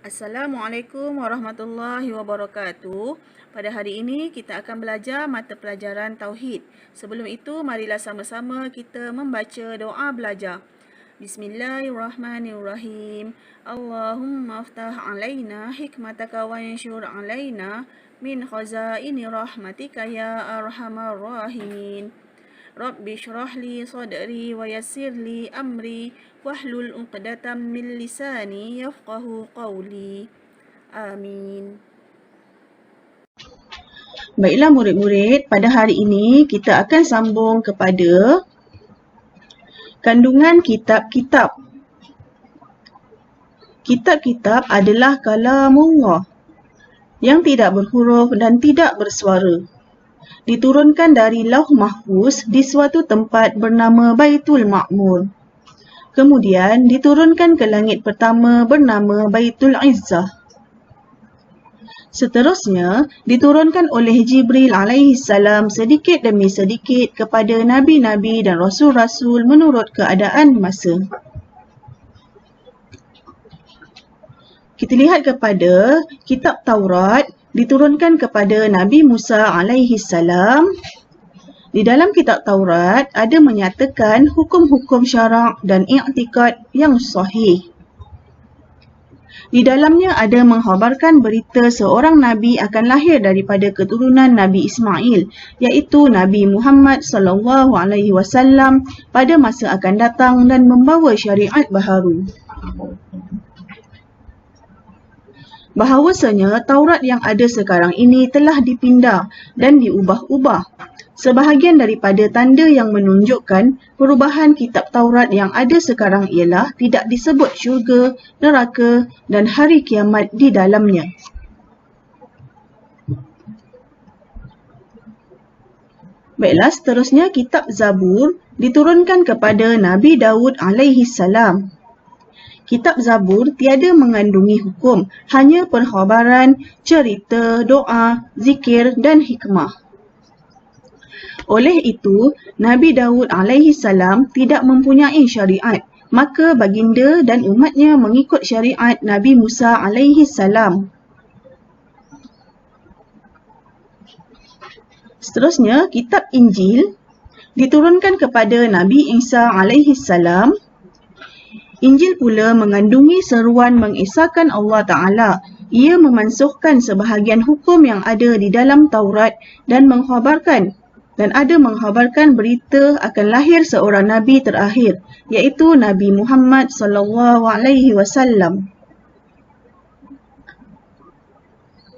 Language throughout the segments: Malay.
Assalamualaikum warahmatullahi wabarakatuh. Pada hari ini kita akan belajar mata pelajaran Tauhid. Sebelum itu, marilah sama-sama kita membaca doa belajar. Bismillahirrahmanirrahim. Allahumma aftah alaina hikmataka wa anshur alaina min khazaini rahmatika ya arhamar rahimin. Rabbi shrah li sadri wa yassir li amri wahlul 'uqdatam min lisani yafqahu qawli. Amin. Baiklah murid-murid, pada hari ini kita akan sambung kepada kandungan kitab-kitab. Kitab-kitab adalah kalamullah yang tidak berhuruf dan tidak bersuara. Diturunkan dari Lauh Mahfuz di suatu tempat bernama Baitul Ma'mur. Kemudian diturunkan ke langit pertama bernama Baitul Izzah. Seterusnya diturunkan oleh Jibril alaihissalam sedikit demi sedikit kepada nabi-nabi dan rasul-rasul menurut keadaan masa. Kita lihat kepada kitab Taurat diturunkan kepada Nabi Musa alaihissalam. Di dalam kitab Taurat ada menyatakan hukum-hukum syarak dan i'tikad yang sahih. Di dalamnya ada mengkhabarkan berita seorang Nabi akan lahir daripada keturunan Nabi Ismail, iaitu Nabi Muhammad SAW pada masa akan datang dan membawa syariat baharu. Bahawasanya Taurat yang ada sekarang ini telah dipindah dan diubah-ubah. Sebahagian daripada tanda yang menunjukkan perubahan kitab Taurat yang ada sekarang ialah tidak disebut syurga, neraka dan hari kiamat di dalamnya. Baiklah, seterusnya kitab Zabur diturunkan kepada Nabi Daud alaihissalam. Kitab Zabur tiada mengandungi hukum, hanya perkhabaran, cerita, doa, zikir dan hikmah. Oleh itu, Nabi Daud alaihissalam tidak mempunyai syariat, maka baginda dan umatnya mengikut syariat Nabi Musa alaihissalam. Seterusnya, kitab Injil diturunkan kepada Nabi Isa alaihissalam. Injil pula mengandungi seruan mengesahkan Allah Ta'ala. Ia memansuhkan sebahagian hukum yang ada di dalam Taurat dan mengkhabarkan berita akan lahir seorang Nabi terakhir, iaitu Nabi Muhammad SAW.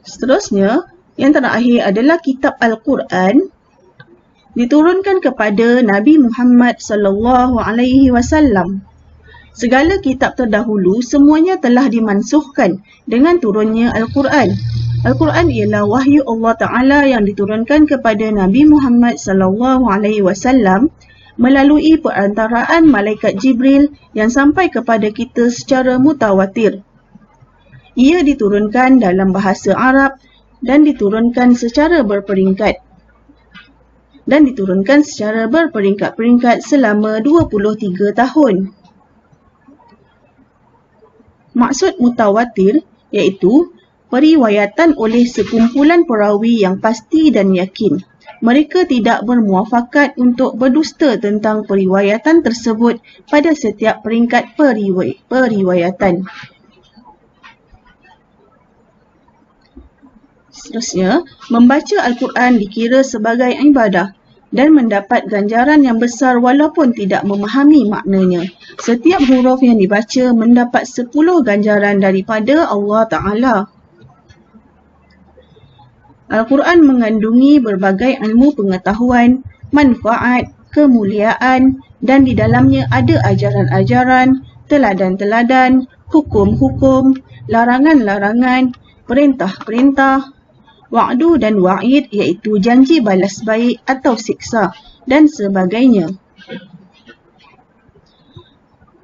Seterusnya, yang terakhir adalah kitab Al-Quran diturunkan kepada Nabi Muhammad SAW. Segala kitab terdahulu semuanya telah dimansuhkan dengan turunnya Al-Quran. Al-Quran ialah wahyu Allah Ta'ala yang diturunkan kepada Nabi Muhammad SAW melalui perantaraan malaikat Jibril yang sampai kepada kita secara mutawatir. Ia diturunkan dalam bahasa Arab dan diturunkan secara berperingkat-peringkat selama 23 tahun. Maksud mutawatir iaitu periwayatan oleh sekumpulan perawi yang pasti dan yakin. Mereka tidak bermuafakat untuk berdusta tentang periwayatan tersebut pada setiap peringkat periwayatan. Seterusnya, membaca Al-Quran dikira sebagai ibadah dan mendapat ganjaran yang besar walaupun tidak memahami maknanya. Setiap huruf yang dibaca mendapat 10 ganjaran daripada Allah Ta'ala. Al-Quran mengandungi berbagai ilmu pengetahuan, manfaat, kemuliaan dan di dalamnya ada ajaran-ajaran, teladan-teladan, hukum-hukum, larangan-larangan, perintah-perintah, wa'du dan wa'id iaitu janji balas baik atau siksa dan sebagainya.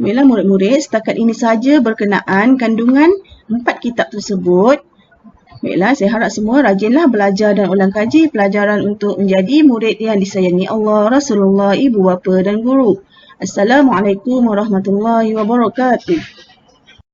Baiklah murid-murid, setakat ini saja berkenaan kandungan 4 kitab tersebut. Baiklah, saya harap semua rajinlah belajar dan ulang kaji pelajaran untuk menjadi murid yang disayangi Allah, Rasulullah, ibu bapa dan guru. Assalamualaikum warahmatullahi wabarakatuh.